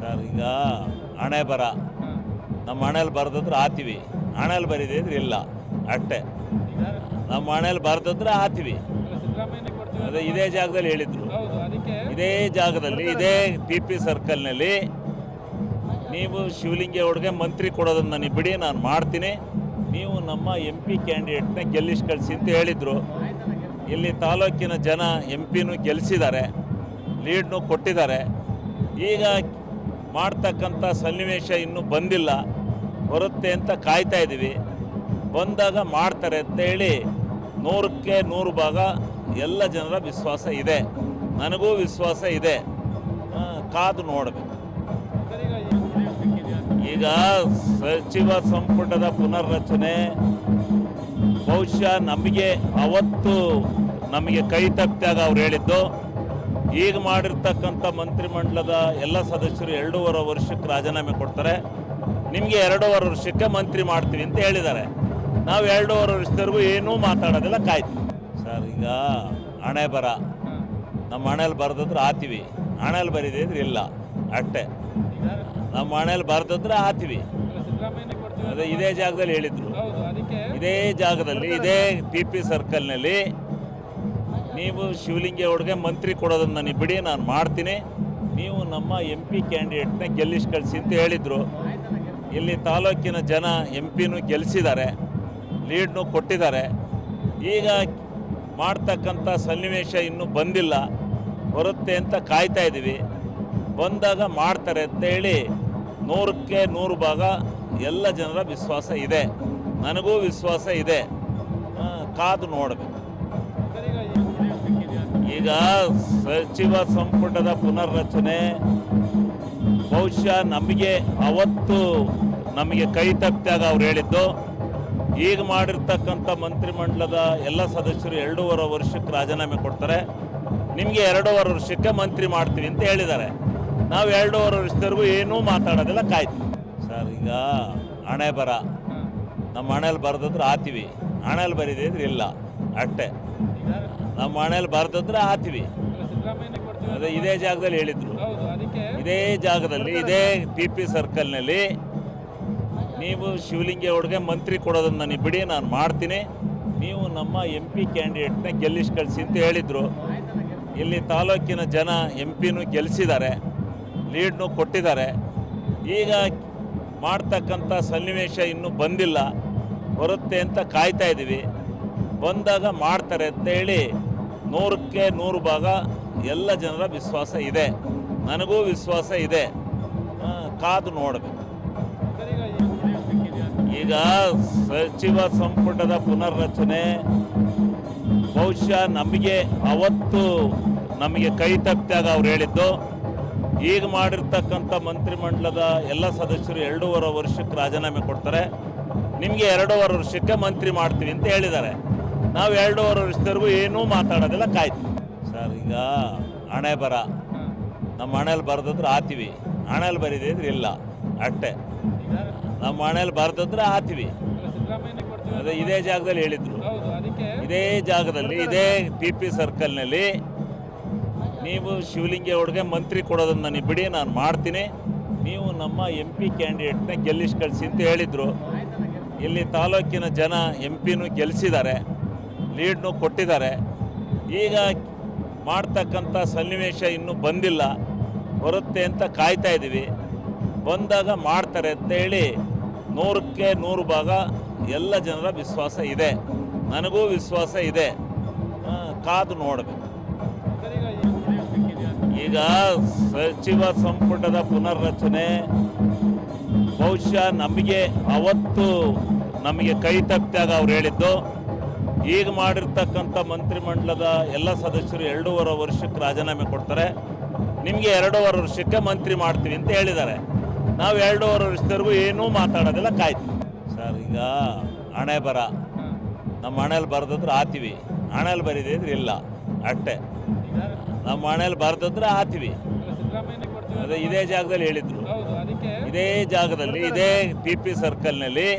Sir ಈಗ ಹಣೆ ಬರ ನಮ್ಮ ಹಣೆಯಲ್ಲಿ ಬರೆದಿದ್ರೆ ಆತೀವಿ, ಹಣೆಯಲ್ಲಿ ಬರೀದಿದ್ರೆ ಇಲ್ಲ ಅಷ್ಟೇ. ನಮ್ಮ ಹಣೆಯಲ್ಲಿ ಬರೆದಿದ್ರೆ ಆತೀವಿ. ಅದೇ ಇದೇ ಜಾಗದಲ್ಲಿ ಹೇಳಿದ್ರು, ಇದೇ ಜಾಗದಲ್ಲಿ ಇದೇ PP ಸರ್ಕಲ್ನಲ್ಲಿ ನೀವು ಶಿವಲಿಂಗೇಗೌಡಗೆ ಮಂತ್ರಿ ಕೊಡೋದನ್ನು ನನಗೆ ಬಿಡಿ, ನಾನು ಮಾಡ್ತೀನಿ, ನೀವು ನಮ್ಮ MP ಕ್ಯಾಂಡಿಡೇಟ್ನ ಗೆಲ್ಲಿಸಿ ಕಳಿಸಿ ಅಂತ ಹೇಳಿದರು. ಇಲ್ಲಿ ತಾಲೂಕಿನ ಜನ MP ಗೆಲ್ಲಿಸಿದ್ದಾರೆ, ಲೀಡ್ನು ಕೊಟ್ಟಿದ್ದಾರೆ. ಈಗ ಮಾಡ್ತಕ್ಕಂಥ ಸನ್ನಿವೇಶ ಇನ್ನೂ ಬಂದಿಲ್ಲ, ಬರುತ್ತೆ ಅಂತ ಕಾಯ್ತಾ ಇದ್ದೀವಿ. ಬಂದಾಗ ಮಾಡ್ತಾರೆ ಅಂತೇಳಿ 100ಕ್ಕೆ 100 ಭಾಗ ಎಲ್ಲ ಜನರ ವಿಶ್ವಾಸ ಇದೆ, ನನಗೂ ವಿಶ್ವಾಸ ಇದೆ. ಕಾದು ನೋಡಬೇಕು. ಈಗ ಸಚಿವ ಸಂಪುಟದ ಪುನರ್ರಚನೆ ಬಹುಶಃ ನಮಗೆ ಕೈ ತಪ್ಪಿದಾಗ ಅವ್ರು ಹೇಳಿದ್ದು, ಈಗ ಮಾಡಿರ್ತಕ್ಕಂಥ ಮಂತ್ರಿಮಂಡಲದ ಎಲ್ಲ ಸದಸ್ಯರು 2.5 ವರ್ಷಕ್ಕೆ ರಾಜೀನಾಮೆ ಕೊಡ್ತಾರೆ, ನಿಮಗೆ 2.5 ವರ್ಷಕ್ಕೆ ಮಂತ್ರಿ ಮಾಡ್ತೀವಿ ಅಂತ ಹೇಳಿದ್ದಾರೆ. ನಾವು 2.5 ವರ್ಷದವರೆಗೂ ಏನೂ ಮಾತಾಡೋದಿಲ್ಲ, ಕಾಯ್ತೀವಿ. ಸರ್ ಈಗ ಹಣೆ ಬರ ನಮ್ಮ ಹಣೆಯಲ್ಲಿ ಬರೆದಿದ್ರೆ ಆತೀವಿ, ಹಣೆಯಲ್ಲಿ ಬರೀದಿದ್ರೆ ಇಲ್ಲ ಅಷ್ಟೇ. ನಮ್ಮ ಹಣೆಯಲ್ಲಿ ಬರೆದಿದ್ರೆ ಆತೀವಿ. ಅದೇ ಇದೇ ಜಾಗದಲ್ಲಿ ಹೇಳಿದ್ರು, ಇದೇ ಜಾಗದಲ್ಲಿ ಇದೇ PP ಸರ್ಕಲ್ನಲ್ಲಿ ನೀವು ಶಿವಲಿಂಗೇಗೌಡಗೆ ಮಂತ್ರಿ ಕೊಡೋದನ್ನು ನನಗೆ ಬಿಡಿ, ನಾನು ಮಾಡ್ತೀನಿ, ನೀವು ನಮ್ಮ MP ಕ್ಯಾಂಡಿಡೇಟ್ನ ಗೆಲ್ಲಿಸಿ ಕಳಿಸಿ ಅಂತ ಹೇಳಿದರು. ಇಲ್ಲಿ ತಾಲೂಕಿನ ಜನ MP ಗೆಲ್ಲಿಸಿದ್ದಾರೆ, ಲೀಡ್ನು ಕೊಟ್ಟಿದ್ದಾರೆ. ಈಗ ಮಾಡ್ತಕ್ಕಂಥ ಸನ್ನಿವೇಶ ಇನ್ನೂ ಬಂದಿಲ್ಲ, ಬರುತ್ತೆ ಅಂತ ಕಾಯ್ತಾ ಇದ್ದೀವಿ. ಬಂದಾಗ ಮಾಡ್ತಾರೆ ಅಂತೇಳಿ 100ಕ್ಕೆ 100 ಭಾಗ ಎಲ್ಲ ಜನರ ವಿಶ್ವಾಸ ಇದೆ, ನನಗೂ ವಿಶ್ವಾಸ ಇದೆ. ಕಾದು ನೋಡಬೇಕು. ಈಗ ಸಚಿವ ಸಂಪುಟದ ಪುನರ್ರಚನೆ ಬಹುಶಃ ನಮಗೆ ಕೈ ತಪ್ಪಿದಾಗ ಅವ್ರು ಹೇಳಿದ್ದು, ಈಗ ಮಾಡಿರ್ತಕ್ಕಂಥ ಮಂತ್ರಿಮಂಡಲದ ಎಲ್ಲ ಸದಸ್ಯರು 2.5 ವರ್ಷಕ್ಕೆ ರಾಜೀನಾಮೆ ಕೊಡ್ತಾರೆ, ನಿಮಗೆ 2.5 ವರ್ಷಕ್ಕೆ ಮಂತ್ರಿ ಮಾಡ್ತೀವಿ ಅಂತ ಹೇಳಿದ್ದಾರೆ. ನಾವು 2.5 ವರ್ಷದವರೆಗೂ ಏನೂ ಮಾತಾಡೋದಿಲ್ಲ, ಕಾಯ್ತೀವಿ. ಸರ್ ಈಗ ಹಣೆ ಬರ ನಮ್ಮ ಹಣೆಯಲ್ಲಿ ಬರೆದಿದ್ರೆ ಆತೀವಿ, ಹಣೆಯಲ್ಲಿ ಬರೀದಿದ್ರೆ ಇಲ್ಲ ಅಷ್ಟೇ. ನಮ್ಮ ಹಣೆಯಲ್ಲಿ ಬರೆದಿದ್ರೆ ಆತೀವಿ. ಅದೇ ಇದೇ ಜಾಗದಲ್ಲಿ ಹೇಳಿದ್ರು, ಇದೇ ಜಾಗದಲ್ಲಿ ಇದೇ PP ಸರ್ಕಲ್ನಲ್ಲಿ ನೀವು ಶಿವಲಿಂಗೇಗೌಡಗೆ ಮಂತ್ರಿ ಕೊಡೋದನ್ನು ನನಗೆ ಬಿಡಿ, ನಾನು ಮಾಡ್ತೀನಿ, ನೀವು ನಮ್ಮ MP ಕ್ಯಾಂಡಿಡೇಟ್ನ ಗೆಲ್ಲಿಸಿ ಕಳಿಸಿ ಅಂತ ಹೇಳಿದರು. ಇಲ್ಲಿ ತಾಲೂಕಿನ ಜನ MP ಗೆಲ್ಲಿಸಿದ್ದಾರೆ, ಲೀಡ್ನು ಕೊಟ್ಟಿದ್ದಾರೆ. ಈಗ ಮಾಡ್ತಕ್ಕಂಥ ಸನ್ನಿವೇಶ ಇನ್ನೂ ಬಂದಿಲ್ಲ, ಬರುತ್ತೆ ಅಂತ ಕಾಯ್ತಾ ಇದ್ದೀವಿ. ಬಂದಾಗ ಮಾಡ್ತಾರೆ ಅಂತೇಳಿ 100ಕ್ಕೆ 100 ಭಾಗ ಎಲ್ಲ ಜನರ ವಿಶ್ವಾಸ ಇದೆ, ನನಗೂ ವಿಶ್ವಾಸ ಇದೆ. ಕಾದು ನೋಡಬೇಕು. ಈಗ ಸಚಿವ ಸಂಪುಟದ ಪುನರ್ರಚನೆ ಬಹುಶಃ ನಮಗೆ ಕೈ ತಪ್ಪಿದಾಗ ಅವ್ರು ಹೇಳಿದ್ದು, ಈಗ ಮಾಡಿರ್ತಕ್ಕಂಥ ಮಂತ್ರಿಮಂಡಲದ ಎಲ್ಲ ಸದಸ್ಯರು 2.5 ವರ್ಷಕ್ಕೆ ರಾಜೀನಾಮೆ ಕೊಡ್ತಾರೆ, ನಿಮಗೆ 2.5 ವರ್ಷಕ್ಕೆ ಮಂತ್ರಿ ಮಾಡ್ತೀವಿ ಅಂತ ಹೇಳಿದ್ದಾರೆ. ನಾವು 2.5 ವರ್ಷದವರೆಗೂ ಏನೂ ಮಾತಾಡೋದಿಲ್ಲ, ಕಾಯ್ತೀವಿ. ಸರ್ ಈಗ ಹಣೆ ಬರ ನಮ್ಮ ಹಣೆಯಲ್ಲಿ ಬರೆದಿದ್ರೆ ಆತೀವಿ, ಹಣೆಯಲ್ಲಿ ಬರೀದಿದ್ರೆ ಇಲ್ಲ ಅಷ್ಟೇ. ನಮ್ಮ ಹಣೆಯಲ್ಲಿ ಬರೆದಿದ್ರೆ ಆತೀವಿ. ಅದೇ ಇದೇ ಜಾಗದಲ್ಲಿ ಹೇಳಿದ್ರು, ಇದೇ ಜಾಗದಲ್ಲಿ ಇದೇ PP ಸರ್ಕಲ್ನಲ್ಲಿ ನೀವು ಶಿವಲಿಂಗೇಗೌಡಗೆ ಮಂತ್ರಿ ಕೊಡೋದನ್ನು ನನಗೆ ಬಿಡಿ, ನಾನು ಮಾಡ್ತೀನಿ, ನೀವು ನಮ್ಮ MP ಕ್ಯಾಂಡಿಡೇಟ್ನ ಗೆಲ್ಲಿಸಿ ಕಳಿಸಿ ಅಂತ ಹೇಳಿದರು. ಇಲ್ಲಿ ತಾಲೂಕಿನ ಜನ MP ಗೆಲ್ಲಿಸಿದ್ದಾರೆ, ಲೀಡ್ನು ಕೊಟ್ಟಿದ್ದಾರೆ. ಈಗ ಮಾಡ್ತಕ್ಕಂಥ ಸನ್ನಿವೇಶ ಇನ್ನೂ ಬಂದಿಲ್ಲ, ಬರುತ್ತೆ ಅಂತ ಕಾಯ್ತಾ ಇದ್ದೀವಿ. ಬಂದಾಗ ಮಾಡ್ತಾರೆ ಅಂತೇಳಿ 100ಕ್ಕೆ 100 ಭಾಗ ಎಲ್ಲ ಜನರ ವಿಶ್ವಾಸ ಇದೆ, ನನಗೂ ವಿಶ್ವಾಸ ಇದೆ. ಕಾದು ನೋಡಬೇಕು. ಈಗ ಸಚಿವ ಸಂಪುಟದ ಪುನರ್ರಚನೆ ಬಹುಶಃ ನಮಗೆ ಕೈ ತಪ್ಪಿದಾಗ ಅವ್ರು ಹೇಳಿದ್ದು, ಈಗ ಮಾಡಿರ್ತಕ್ಕಂಥ ಮಂತ್ರಿಮಂಡಲದ ಎಲ್ಲ ಸದಸ್ಯರು 2.5 ವರ್ಷಕ್ಕೆ ರಾಜೀನಾಮೆ ಕೊಡ್ತಾರೆ, ನಿಮಗೆ 2.5 ವರ್ಷಕ್ಕೆ ಮಂತ್ರಿ ಮಾಡ್ತೀವಿ ಅಂತ ಹೇಳಿದ್ದಾರೆ. ನಾವು 2.5 ವರ್ಷದವರೆಗೂ ಏನೂ ಮಾತಾಡೋದಿಲ್ಲ, ಕಾಯ್ತೀವಿ. ಸರ್ ಈಗ ಹಣೆ ಬರ ನಮ್ಮ ಹಣೆಯಲ್ಲಿ ಬರೆದಿದ್ರೆ ಆತೀವಿ, ಹಣೆಯಲ್ಲಿ ಬರೀದಿದ್ರೆ ಇಲ್ಲ ಅಷ್ಟೇ. ನಮ್ಮ ಹಣೆಯಲ್ಲಿ ಬರೆದಿದ್ರೆ ಆತೀವಿ. ಅದೇ ಇದೇ ಜಾಗದಲ್ಲಿ ಹೇಳಿದ್ರು, ಇದೇ ಜಾಗದಲ್ಲಿ ಇದೇ PP ಸರ್ಕಲ್ನಲ್ಲಿ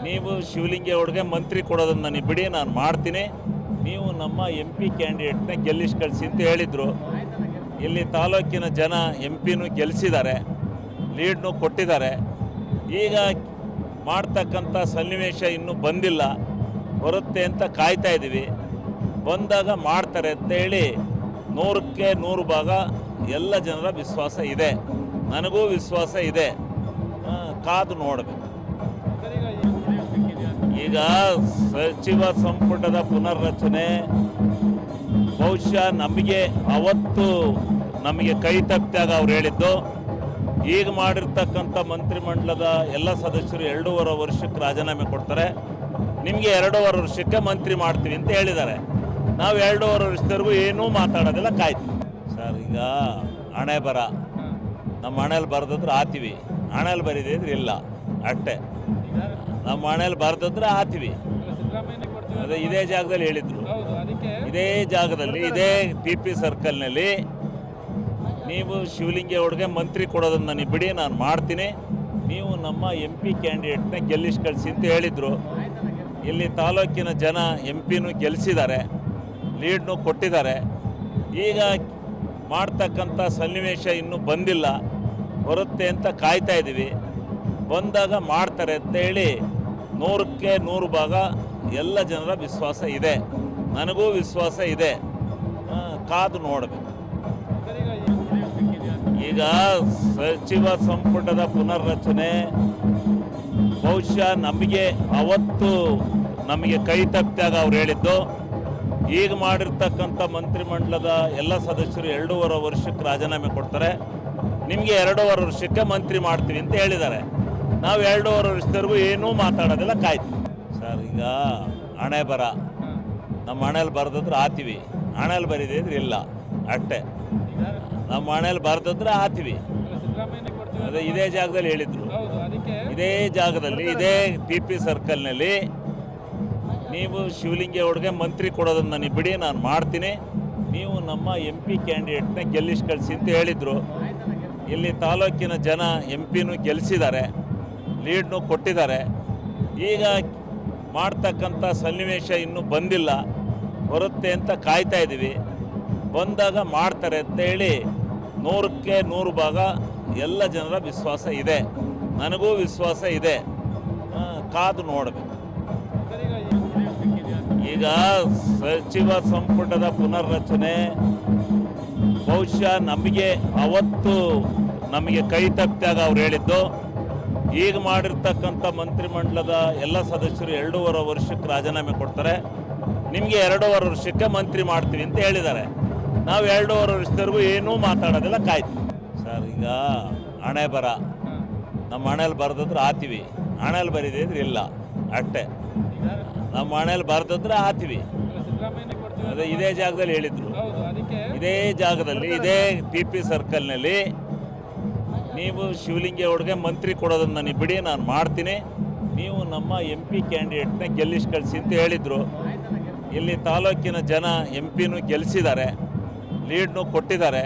ನೀವು ಶಿವಲಿಂಗೇಗೌಡಗೆ ಮಂತ್ರಿ ಕೊಡೋದನ್ನು ನನಗೆ ಬಿಡಿ, ನಾನು ಮಾಡ್ತೀನಿ, ನೀವು ನಮ್ಮ MP ಕ್ಯಾಂಡಿಡೇಟ್ನ ಗೆಲ್ಲಿಸಿ ಕಳಿಸಿ ಅಂತ ಹೇಳಿದರು. ಇಲ್ಲಿ ತಾಲೂಕಿನ ಜನ MP ಗೆಲ್ಲಿಸಿದ್ದಾರೆ, ಲೀಡ್ನು ಕೊಟ್ಟಿದ್ದಾರೆ. ಈಗ ಮಾಡ್ತಕ್ಕಂಥ ಸನ್ನಿವೇಶ ಇನ್ನೂ ಬಂದಿಲ್ಲ, ಬರುತ್ತೆ ಅಂತ ಕಾಯ್ತಾ ಇದ್ದೀವಿ. ಬಂದಾಗ ಮಾಡ್ತಾರೆ ಅಂತೇಳಿ 100ಕ್ಕೆ 100 ಭಾಗ ಎಲ್ಲ ಜನರ ವಿಶ್ವಾಸ ಇದೆ, ನನಗೂ ವಿಶ್ವಾಸ ಇದೆ. ಕಾದು ನೋಡಬೇಕು. ಈಗ ಸಚಿವ ಸಂಪುಟದ ಪುನರ್ರಚನೆ ಬಹುಶಃ ನಮಗೆ ಕೈ ತಪ್ಪಿದಾಗ ಅವ್ರು ಹೇಳಿದ್ದು, ಈಗ ಮಾಡಿರ್ತಕ್ಕಂಥ ಮಂತ್ರಿಮಂಡಲದ ಎಲ್ಲ ಸದಸ್ಯರು 2.5 ವರ್ಷಕ್ಕೆ ರಾಜೀನಾಮೆ ಕೊಡ್ತಾರೆ, ನಿಮಗೆ 2.5 ವರ್ಷಕ್ಕೆ ಮಂತ್ರಿ ಮಾಡ್ತೀವಿ ಅಂತ ಹೇಳಿದ್ದಾರೆ. ನಾವು 2.5 ವರ್ಷದವರೆಗೂ ಏನೂ ಮಾತಾಡೋದಿಲ್ಲ, ಕಾಯ್ತೀವಿ. ಸರ್, ಈಗ ಹಣೆ ಬರ ನಮ್ಮ ಹಣೆಯಲ್ಲಿ ಬರೆದಿದ್ರೆ ಆತೀವಿ, ಹಣೆಯಲ್ಲಿ ಬರೀದಿದ್ರೆ ಇಲ್ಲ, ಅಷ್ಟೇ. ನಮ್ಮ ಹಣೆಯಲ್ಲಿ ಬರೆದಿದ್ರೆ ಆತೀವಿ. ಅದೇ ಇದೇ ಜಾಗದಲ್ಲಿ ಹೇಳಿದ್ರು, ಇದೇ ಜಾಗದಲ್ಲಿ ಇದೇ PP ಸರ್ಕಲ್ನಲ್ಲಿ ನೀವು ಶಿವಲಿಂಗೇಗೌಡಗೆ ಮಂತ್ರಿ ಕೊಡೋದನ್ನು ನನಗೆ ಬಿಡಿ, ನಾನು ಮಾಡ್ತೀನಿ, ನೀವು ನಮ್ಮ MP ಕ್ಯಾಂಡಿಡೇಟ್ನ ಗೆಲ್ಲಿಸಿ ಕಳಿಸಿ ಅಂತ ಹೇಳಿದರು. ಇಲ್ಲಿ ತಾಲೂಕಿನ ಜನ MP ಗೆಲ್ಲಿಸಿದ್ದಾರೆ, ಲೀಡ್ನು ಕೊಟ್ಟಿದ್ದಾರೆ. ಈಗ ಮಾಡ್ತಕ್ಕಂಥ ಸನ್ನಿವೇಶ ಇನ್ನೂ ಬಂದಿಲ್ಲ, ಬರುತ್ತೆ ಅಂತ ಕಾಯ್ತಾ ಇದ್ದೀವಿ. ಬಂದಾಗ ಮಾಡ್ತಾರೆ ಅಂತೇಳಿ 100ಕ್ಕೆ 100 ಭಾಗ ಎಲ್ಲ ಜನರ ವಿಶ್ವಾಸ ಇದೆ, ನನಗೂ ವಿಶ್ವಾಸ ಇದೆ. ಕಾದು ನೋಡಬೇಕು. ಈಗ ಸಚಿವ ಸಂಪುಟದ ಪುನರ್ರಚನೆ ಬಹುಶಃ ನಮಗೆ ಕೈ ತಪ್ಪಿದಾಗ ಅವ್ರು ಹೇಳಿದ್ದು, ಈಗ ಮಾಡಿರ್ತಕ್ಕಂಥ ಮಂತ್ರಿಮಂಡಲದ ಎಲ್ಲ ಸದಸ್ಯರು 2.5 ವರ್ಷಕ್ಕೆ ರಾಜೀನಾಮೆ ಕೊಡ್ತಾರೆ, ನಿಮಗೆ 2.5 ವರ್ಷಕ್ಕೆ ಮಂತ್ರಿ ಮಾಡ್ತೀವಿ ಅಂತ ಹೇಳಿದ್ದಾರೆ. ನಾವು 2.5 ವರ್ಷದವರೆಗೂ ಏನೂ ಮಾತಾಡೋದಿಲ್ಲ, ಕಾಯ್ತೀವಿ. ಸರ್, ಈಗ ಹಣೆ ಬರ ನಮ್ಮ ಹಣೆಯಲ್ಲಿ ಬರೆದಿದ್ರೆ ಆತೀವಿ, ಹಣೆಯಲ್ಲಿ ಬರೀದಿದ್ರೆ ಇಲ್ಲ, ಅಷ್ಟೇ. ನಮ್ಮ ಹಣೆಯಲ್ಲಿ ಬರೆದಿದ್ರೆ ಆತೀವಿ. ಅದೇ ಇದೇ ಜಾಗದಲ್ಲಿ ಹೇಳಿದ್ರು, ಇದೇ ಜಾಗದಲ್ಲಿ ಇದೇ PP ಸರ್ಕಲ್ನಲ್ಲಿ ನೀವು ಶಿವಲಿಂಗೇಗೌಡಗೆ ಮಂತ್ರಿ ಕೊಡೋದನ್ನು ನನಗೆ ಬಿಡಿ, ನಾನು ಮಾಡ್ತೀನಿ, ನೀವು ನಮ್ಮ MP ಕ್ಯಾಂಡಿಡೇಟ್ನ ಗೆಲ್ಲಿಸಿ ಕಳಿಸಿ ಅಂತ ಹೇಳಿದರು. ಇಲ್ಲಿ ತಾಲೂಕಿನ ಜನ MP ಗೆಲ್ಲಿಸಿದ್ದಾರೆ, ಲೀಡ್ನು ಕೊಟ್ಟಿದ್ದಾರೆ. ಈಗ ಮಾಡ್ತಕ್ಕಂಥ ಸನ್ನಿವೇಶ ಇನ್ನೂ ಬಂದಿಲ್ಲ, ಬರುತ್ತೆ ಅಂತ ಕಾಯ್ತಾ ಇದ್ದೀವಿ. ಬಂದಾಗ ಮಾಡ್ತಾರೆ ಅಂತೇಳಿ 100ಕ್ಕೆ 100 ಭಾಗ ಎಲ್ಲ ಜನರ ವಿಶ್ವಾಸ ಇದೆ, ನನಗೂ ವಿಶ್ವಾಸ ಇದೆ. ಕಾದು ನೋಡಬೇಕು. ಈಗ ಸಚಿವ ಸಂಪುಟದ ಪುನರ್ರಚನೆ ಬಹುಶಃ ನಮಗೆ ಕೈ ತಪ್ಪಿದಾಗ ಅವ್ರು ಹೇಳಿದ್ದು, ಈಗ ಮಾಡಿರ್ತಕ್ಕಂಥ ಮಂತ್ರಿಮಂಡಲದ ಎಲ್ಲ ಸದಸ್ಯರು 2.5 ವರ್ಷಕ್ಕೆ ರಾಜೀನಾಮೆ ಕೊಡ್ತಾರೆ, ನಿಮಗೆ 2.5 ವರ್ಷಕ್ಕೆ ಮಂತ್ರಿ ಮಾಡ್ತೀವಿ ಅಂತ ಹೇಳಿದ್ದಾರೆ. ನಾವು 2.5 ವರ್ಷದವರೆಗೂ ಏನೂ ಮಾತಾಡೋದಿಲ್ಲ, ಕಾಯ್ತೀವಿ. ಸರ್, ಈಗ ಹಣೆ ಬರ ನಮ್ಮ ಹಣೆಯಲ್ಲಿ ಬರೆದಿದ್ರೆ ಆತೀವಿ, ಹಣೆಯಲ್ಲಿ ಬರೀದಿದ್ರೆ ಇಲ್ಲ, ಅಷ್ಟೇ. ನಮ್ಮ ಹಣೆಯಲ್ಲಿ ಬರೆದಿದ್ರೆ ಆತೀವಿ. ಅದೇ ಇದೇ ಜಾಗದಲ್ಲಿ ಹೇಳಿದ್ರು, ಇದೇ ಜಾಗದಲ್ಲಿ ಇದೇ PP ಸರ್ಕಲ್ನಲ್ಲಿ ನೀವು ಶಿವಲಿಂಗೇಗೌಡಗೆ ಮಂತ್ರಿ ಕೊಡೋದನ್ನು ನನಗೆ ಬಿಡಿ, ನಾನು ಮಾಡ್ತೀನಿ, ನೀವು ನಮ್ಮ MP ಕ್ಯಾಂಡಿಡೇಟ್ನ ಗೆಲ್ಲಿಸಿ ಕಳಿಸಿ ಅಂತ ಹೇಳಿದರು. ಇಲ್ಲಿ ತಾಲೂಕಿನ ಜನ MP ಗೆಲ್ಲಿಸಿದ್ದಾರೆ, ಲೀಡ್ನು ಕೊಟ್ಟಿದ್ದಾರೆ.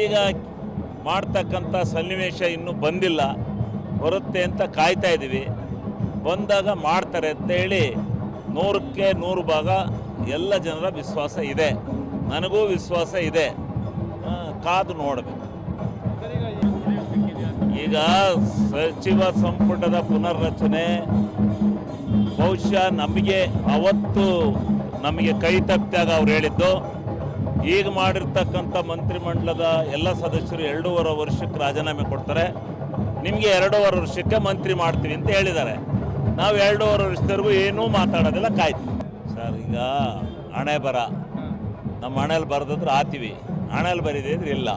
ಈಗ ಮಾಡ್ತಕ್ಕಂಥ ಸನ್ನಿವೇಶ ಇನ್ನೂ ಬಂದಿಲ್ಲ, ಬರುತ್ತೆ ಅಂತ ಕಾಯ್ತಾ ಇದ್ದೀವಿ. ಬಂದಾಗ ಮಾಡ್ತಾರೆ ಅಂತೇಳಿ 100ಕ್ಕೆ 100 ಭಾಗ ಎಲ್ಲ ಜನರ ವಿಶ್ವಾಸ ಇದೆ, ನನಗೂ ವಿಶ್ವಾಸ ಇದೆ. ಕಾದು ನೋಡಬೇಕು. ಈಗ ಸಚಿವ ಸಂಪುಟದ ಪುನರ್ರಚನೆ ಬಹುಶಃ ನಮಗೆ ಕೈ ತಪ್ಪಿದಾಗ ಅವ್ರು ಹೇಳಿದ್ದು, ಈಗ ಮಾಡಿರ್ತಕ್ಕಂಥ ಮಂತ್ರಿಮಂಡಲದ ಎಲ್ಲ ಸದಸ್ಯರು 2.5 ವರ್ಷಕ್ಕೆ ರಾಜೀನಾಮೆ ಕೊಡ್ತಾರೆ, ನಿಮಗೆ 2.5 ವರ್ಷಕ್ಕೆ ಮಂತ್ರಿ ಮಾಡ್ತೀವಿ ಅಂತ ಹೇಳಿದ್ದಾರೆ. ನಾವು 2.5 ವರ್ಷದವರೆಗೂ ಏನೂ ಮಾತಾಡೋದಿಲ್ಲ, ಕಾಯ್ತೀವಿ. ಸರ್, ಈಗ ಹಣೆ ಬರ ನಮ್ಮ ಹಣೆಯಲ್ಲಿ ಬರೆದಿದ್ರೆ ಆತೀವಿ, ಹಣೆಯಲ್ಲಿ ಬರೀದಿದ್ರೆ ಇಲ್ಲ,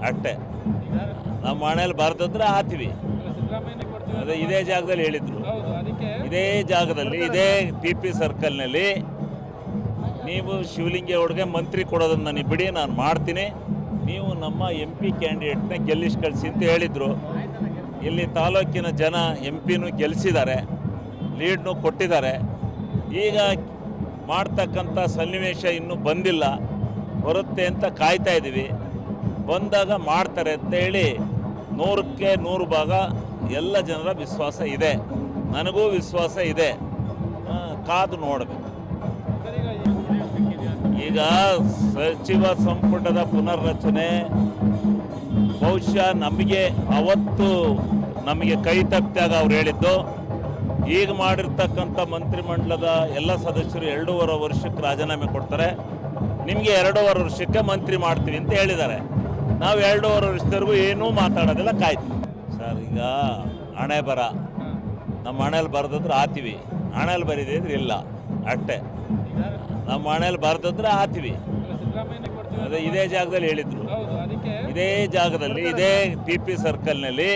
ಅಷ್ಟೇ. ನಮ್ಮ ಹಣೆಯಲ್ಲಿ ಬರೆದಿದ್ರೆ ಆತೀವಿ. ಅದೇ ಇದೇ ಜಾಗದಲ್ಲಿ ಹೇಳಿದ್ರು, ಇದೇ ಜಾಗದಲ್ಲಿ ಇದೇ PP ಸರ್ಕಲ್ನಲ್ಲಿ ನೀವು ಶಿವಲಿಂಗೇಗೌಡಗೆ ಮಂತ್ರಿ ಕೊಡೋದನ್ನು ನನಗೆ ಬಿಡಿ, ನಾನು ಮಾಡ್ತೀನಿ, ನೀವು ನಮ್ಮ MP ಕ್ಯಾಂಡಿಡೇಟ್ನ ಗೆಲ್ಲಿಸಿ ಕಳಿಸಿ ಅಂತ ಹೇಳಿದರು. ಇಲ್ಲಿ ತಾಲೂಕಿನ ಜನ MP ಗೆಲ್ಲಿಸಿದ್ದಾರೆ, ಲೀಡ್ನು ಕೊಟ್ಟಿದ್ದಾರೆ. ಈಗ ಮಾಡ್ತಕ್ಕಂಥ ಸನ್ನಿವೇಶ ಇನ್ನೂ ಬಂದಿಲ್ಲ, ಬರುತ್ತೆ ಅಂತ ಕಾಯ್ತಾ ಇದ್ದೀವಿ. ಬಂದಾಗ ಮಾಡ್ತಾರೆ ಅಂತೇಳಿ 100ಕ್ಕೆ 100 ಭಾಗ ಎಲ್ಲ ಜನರ ವಿಶ್ವಾಸ ಇದೆ, ನನಗೂ ವಿಶ್ವಾಸ ಇದೆ. ಕಾದು ನೋಡಬೇಕು. ಈಗ ಸಚಿವ ಸಂಪುಟದ ಪುನರ್ರಚನೆ ಬಹುಶಃ ನಮಗೆ ಕೈ ತಪ್ಪಿದಾಗ ಅವ್ರು ಹೇಳಿದ್ದು, ಈಗ ಮಾಡಿರ್ತಕ್ಕಂಥ ಮಂತ್ರಿಮಂಡಲದ ಎಲ್ಲ ಸದಸ್ಯರು 2.5 ವರ್ಷಕ್ಕೆ ರಾಜೀನಾಮೆ ಕೊಡ್ತಾರೆ, ನಿಮಗೆ 2.5 ವರ್ಷಕ್ಕೆ ಮಂತ್ರಿ ಮಾಡ್ತೀವಿ ಅಂತ ಹೇಳಿದ್ದಾರೆ. ನಾವು 2.5 ವರ್ಷದವರೆಗೂ ಏನೂ ಮಾತಾಡೋದಿಲ್ಲ, ಕಾಯ್ತೀವಿ ಸರ್. ಈಗ ಹಣೆ ಬರ ನಮ್ಮ ಹಣೆಯಲ್ಲಿ ಬರೆದಿದ್ರೆ ಆತೀವಿ, ಹಣೆಯಲ್ಲಿ ಬರೀದಿದ್ರೆ ಇಲ್ಲ, ಅಷ್ಟೇ. ನಮ್ಮ ಹಣೆಯಲ್ಲಿ ಬರೆದಿದ್ರೆ ಆತೀವಿ. ಅದೇ ಇದೇ ಜಾಗದಲ್ಲಿ ಹೇಳಿದ್ರು, ಇದೇ ಜಾಗದಲ್ಲಿ ಇದೇ TP ಸರ್ಕಲ್ನಲ್ಲಿ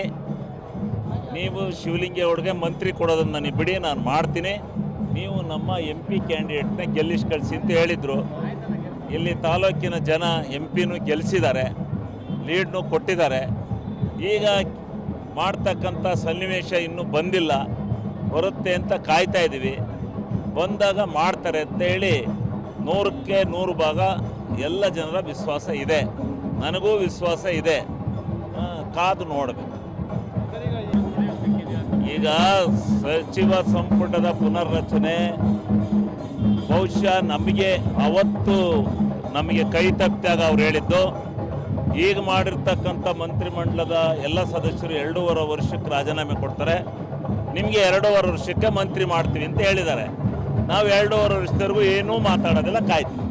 ನೀವು ಶಿವಲಿಂಗೇಗೌಡಗೆ ಮಂತ್ರಿ ಕೊಡೋದನ್ನು ನನಗೆ ಬಿಡಿ, ನಾನು ಮಾಡ್ತೀನಿ, ನೀವು ನಮ್ಮ MP ಕ್ಯಾಂಡಿಡೇಟ್ನ ಗೆಲ್ಲಿಸಿ ಕಳಿಸಿ ಅಂತ ಹೇಳಿದರು. ಇಲ್ಲಿ ತಾಲೂಕಿನ ಜನ MP ಗೆಲ್ಲಿಸಿದ್ದಾರೆ, ಲೀಡ್ನು ಕೊಟ್ಟಿದ್ದಾರೆ. ಈಗ ಮಾಡ್ತಕ್ಕಂಥ ಸನ್ನಿವೇಶ ಇನ್ನೂ ಬಂದಿಲ್ಲ, ಬರುತ್ತೆ ಅಂತ ಕಾಯ್ತಾ ಇದ್ದೀವಿ. ಬಂದಾಗ ಮಾಡ್ತಾರೆ ಅಂತೇಳಿ 100ಕ್ಕೆ 100 ಭಾಗ ಎಲ್ಲ ಜನರ ವಿಶ್ವಾಸ ಇದೆ, ನನಗೂ ವಿಶ್ವಾಸ ಇದೆ. ಕಾದು ನೋಡಬೇಕು. ಈಗ ಸಚಿವ ಸಂಪುಟದ ಪುನರ್ರಚನೆ ಬಹುಶಃ ನಮಗೆ ಕೈ ತಪ್ಪಿದಾಗ ಅವ್ರು ಹೇಳಿದ್ದು, ಈಗ ಮಾಡಿರ್ತಕ್ಕಂಥ ಮಂತ್ರಿಮಂಡಲದ ಎಲ್ಲ ಸದಸ್ಯರು 2.5 ವರ್ಷಕ್ಕೆ ರಾಜೀನಾಮೆ ಕೊಡ್ತಾರೆ, ನಿಮಗೆ 2.5 ವರ್ಷಕ್ಕೆ ಮಂತ್ರಿ ಮಾಡ್ತೀವಿ ಅಂತ ಹೇಳಿದ್ದಾರೆ. ನಾವು 2.5 ವರ್ಷದವರೆಗೂ ಏನೂ ಮಾತಾಡೋದಿಲ್ಲ, ಕಾಯ್ತೀವಿ.